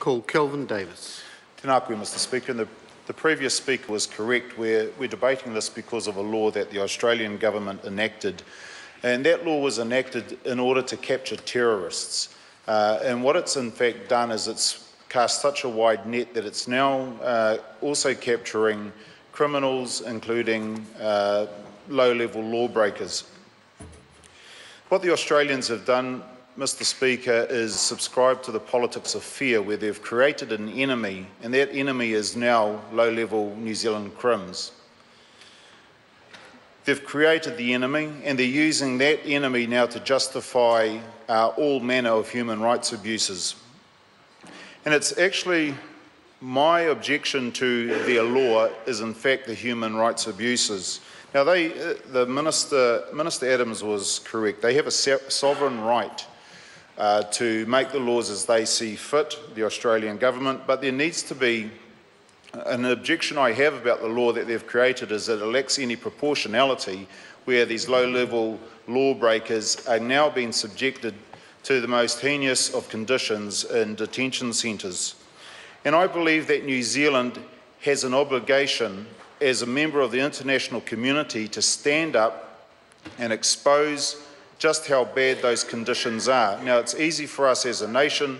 Call Kelvin Davis. Tēnā koe, Mr Speaker. The previous speaker was correct. We're debating this because of a law that the Australian government enacted, and that law was enacted in order to capture terrorists. And what it's in fact done is it's cast such a wide net that it's now also capturing criminals, including low-level lawbreakers. What the Australians have done, Mr Speaker, is subscribe to the politics of fear, where they've created an enemy, and that enemy is now low-level New Zealand crims. They've created the enemy, and they're using that enemy now to justify all manner of human rights abuses. And it's actually my objection to their law is in fact the human rights abuses. Now, Minister Adams was correct. They have a sovereign right to make the laws as they see fit, the Australian government, but there needs to be an objection I have about the law that they've created is that it lacks any proportionality, where these low-level lawbreakers are now being subjected to the most heinous of conditions in detention centres. And I believe that New Zealand has an obligation as a member of the international community to stand up and expose just how bad those conditions are. Now, it's easy for us as a nation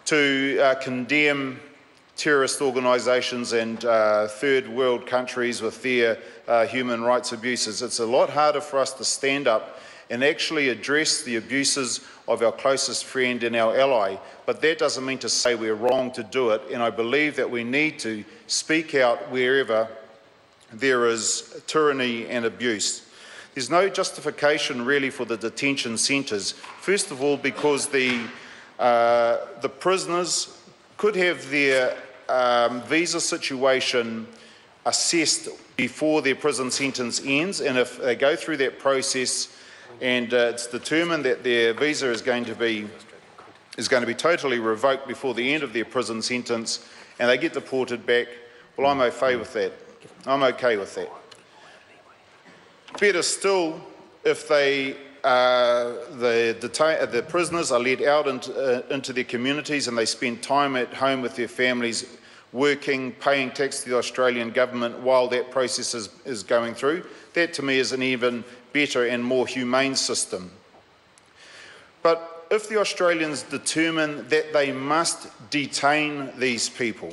to condemn terrorist organisations and third world countries with their human rights abuses. It's a lot harder for us to stand up and actually address the abuses of our closest friend and our ally. But that doesn't mean to say we're wrong to do it, and I believe that we need to speak out wherever there is tyranny and abuse. There's no justification really for the detention centres. First of all, because the prisoners could have their visa situation assessed before their prison sentence ends, and if they go through that process and it's determined that their visa is going to be totally revoked before the end of their prison sentence, and they get deported back, well, I'm okay with that. I'm okay with that. Better still, if the prisoners are let out into their communities and they spend time at home with their families, working, paying tax to the Australian government while that process is going through. That to me is an even better and more humane system. But if the Australians determine that they must detain these people,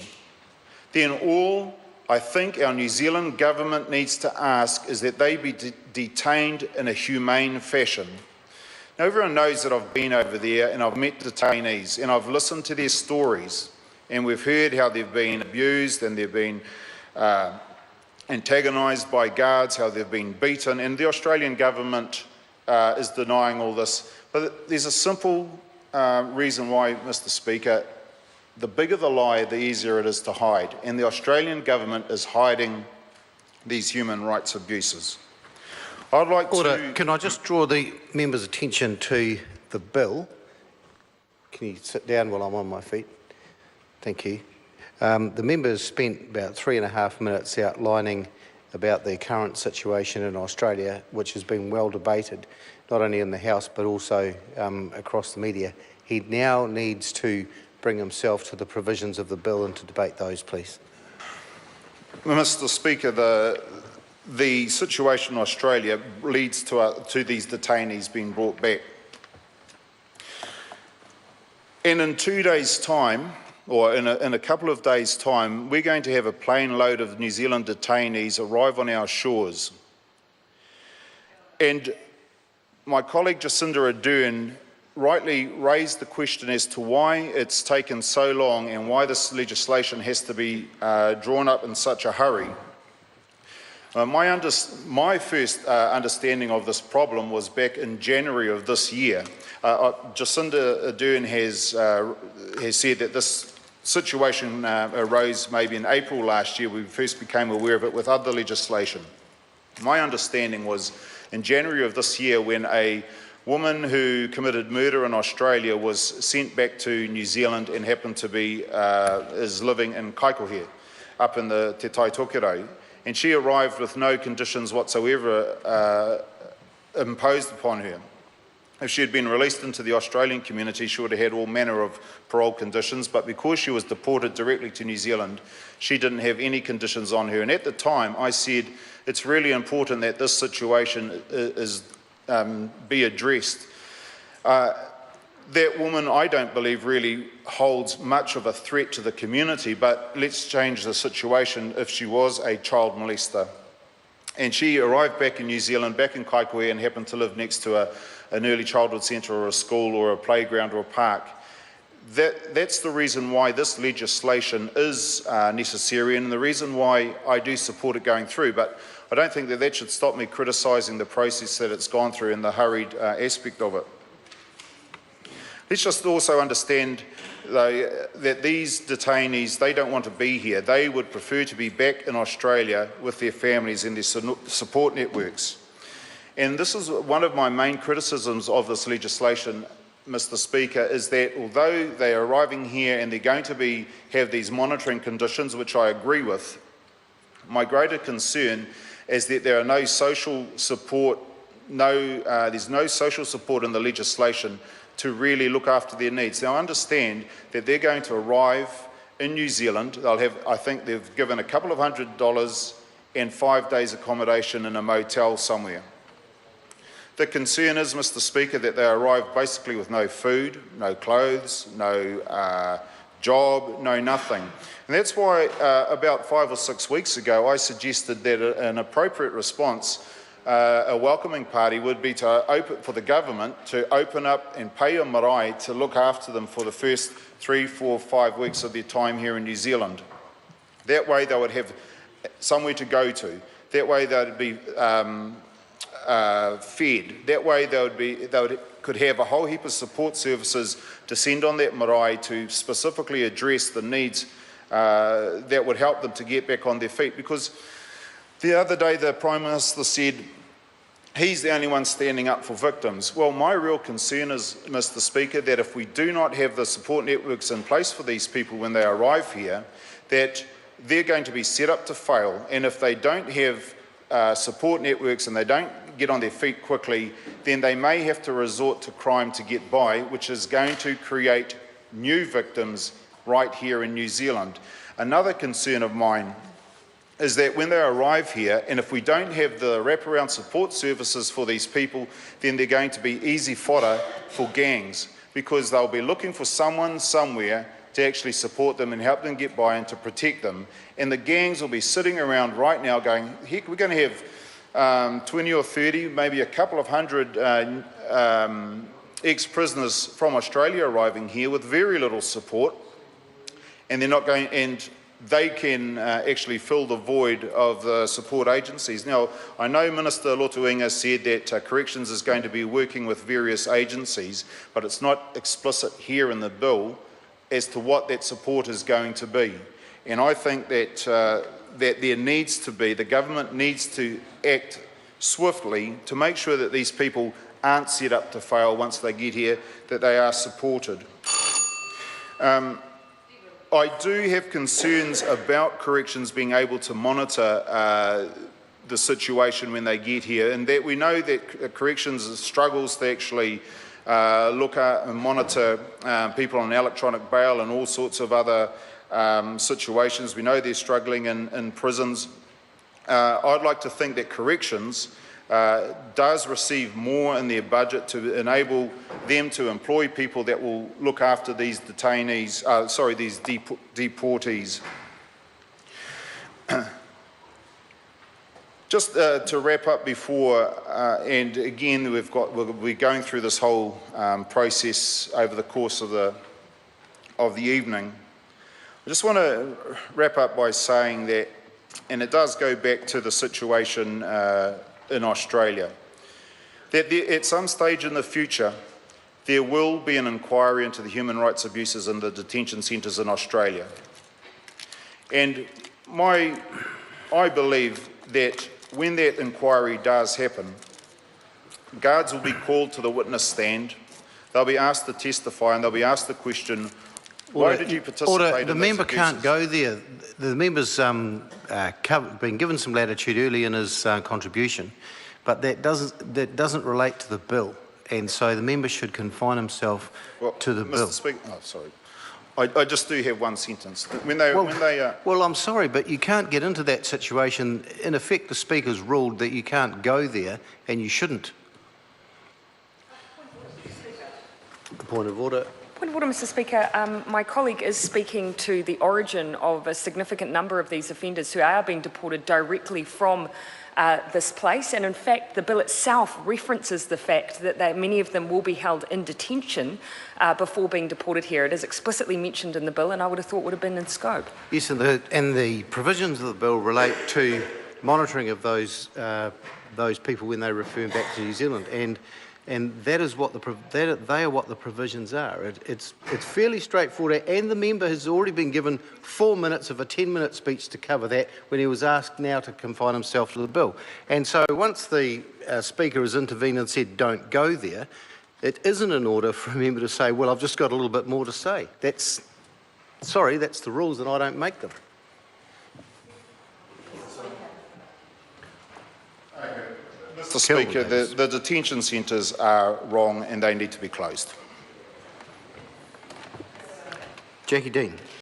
then all I think our New Zealand government needs to ask is that they be detained in a humane fashion. Now, everyone knows that I've been over there and I've met detainees and I've listened to their stories, and we've heard how they've been abused and they've been antagonised by guards, how they've been beaten, and the Australian government is denying all this. But there's a simple reason why, Mr Speaker. The bigger the lie, the easier it is to hide, and the Australian government is hiding these human rights abuses. I'd like Order. Can I just draw the member's attention to the bill? Can you sit down while I'm on my feet? Thank you. The members spent about 3.5 minutes outlining about the current situation in Australia, which has been well debated, not only in the House but also across the media. He now needs to bring himself to the provisions of the bill and to debate those, please. Mr Speaker, the situation in Australia leads to these detainees being brought back. And in 2 days' time, or in a couple of days' time, we're going to have a plane load of New Zealand detainees arrive on our shores. And my colleague Jacinda Ardern rightly raised the question as to why it's taken so long and why this legislation has to be drawn up in such a hurry. My first understanding of this problem was back in January of this year. Jacinda Ardern has said that this situation arose maybe in April last year. We first became aware of it with other legislation. My understanding was in January of this year, when a woman who committed murder in Australia was sent back to New Zealand and happened to be is living in Kaikohe, up in the Te Tai Tokerau, and she arrived with no conditions whatsoever imposed upon her. If she had been released into the Australian community, she would have had all manner of parole conditions, but because she was deported directly to New Zealand, she didn't have any conditions on her. And at the time, I said, it's really important that this situation be addressed. That woman, I don't believe, really holds much of a threat to the community, but let's change the situation if she was a child molester. And she arrived back in New Zealand, back in Kaikohe, and happened to live next to an early childhood centre or a school or a playground or a park. That's the reason why this legislation is necessary, and the reason why I do support it going through. But I don't think that should stop me criticising the process that it's gone through and the hurried aspect of it. Let's just also understand, though, that these detainees, they don't want to be here. They would prefer to be back in Australia with their families and their support networks. And this is one of my main criticisms of this legislation, Mr. Speaker, is that although they are arriving here and they're going to have these monitoring conditions, which I agree with, my greater concern is that there are no social support, there's no social support in the legislation to really look after their needs. Now, understand that they're going to arrive in New Zealand. They'll have, I think they've given a couple of $100 and 5 days accommodation in a motel somewhere. The concern is, Mr. Speaker, that they arrive basically with no food, no clothes, no job, no nothing. And that's why about 5 or 6 weeks ago I suggested that an appropriate response, a welcoming party, would be for the government to open up and pay a marae to look after them for the first 3, 4, 5 weeks of their time here in New Zealand. That way they would have somewhere to go to. That way they would be fed. That way they could have a whole heap of support services to send on that marae to specifically address the needs that would help them to get back on their feet. Because the other day the Prime Minister said he's the only one standing up for victims. Well, my real concern is, Mr. Speaker, that if we do not have the support networks in place for these people when they arrive here, that they're going to be set up to fail. And if they don't have support networks and they don't get on their feet quickly, then they may have to resort to crime to get by, which is going to create new victims right here in New Zealand. Another concern of mine is that when they arrive here, and if we don't have the wraparound support services for these people, then they're going to be easy fodder for gangs, because they'll be looking for someone somewhere to actually support them and help them get by and to protect them. And the gangs will be sitting around right now going, heck, we're going to have 20 or 30, maybe a couple of hundred ex-prisoners from Australia arriving here with very little support, and they're not going, and they can actually fill the void of the support agencies. Now, I know Minister Lotuinga said that Corrections is going to be working with various agencies, but it's not explicit here in the bill as to what that support is going to be. And I think that there needs to be, the government needs to act swiftly to make sure that these people aren't set up to fail once they get here, that they are supported. I do have concerns about Corrections being able to monitor the situation when they get here, and that we know that Corrections struggles to actually look at and monitor people on electronic bail and all sorts of other situations. We know they're struggling in prisons. I'd like to think that Corrections does receive more in their budget to enable them to employ people that will look after these detainees, these deportees. Just to wrap up before, and again, we're going through this whole process over the course of the evening. I just want to wrap up by saying that, and it does go back to the situation in Australia, that at some stage in the future, there will be an inquiry into the human rights abuses in the detention centres in Australia. And I believe that when that inquiry does happen, guards will be called to the witness stand, they'll be asked to testify, and they'll be asked the question, why did you participate in the member abuses? can't go there. The member's been given some latitude early in his contribution, but that doesn't relate to the bill. and so the member should confine himself to the bill. Mr. Speaker, oh, sorry. I just do have one sentence. When they Well, I'm sorry, but you can't get into that situation. In effect, the Speaker's ruled that you can't go there, and you shouldn't. Point of order. Point of order, Mr. Speaker. My colleague is speaking to the origin of a significant number of these offenders who are being deported directly from this place, and in fact the bill itself references the fact that many of them will be held in detention before being deported here. It is explicitly mentioned in the bill, and I would have thought would have been in scope. Yes, and the provisions of the bill relate to monitoring of those people when they return back to New Zealand, and that is what they are what the provisions are. It's fairly straightforward, and the member has already been given 4 minutes of a 10-minute speech to cover that when he was asked now to confine himself to the bill. And so once the Speaker has intervened and said don't go there, it isn't in order for a member to say, well, I've just got a little bit more to say. That's the rules and I don't make them. Mr. Speaker, the detention centres are wrong and they need to be closed. Jackie Dean.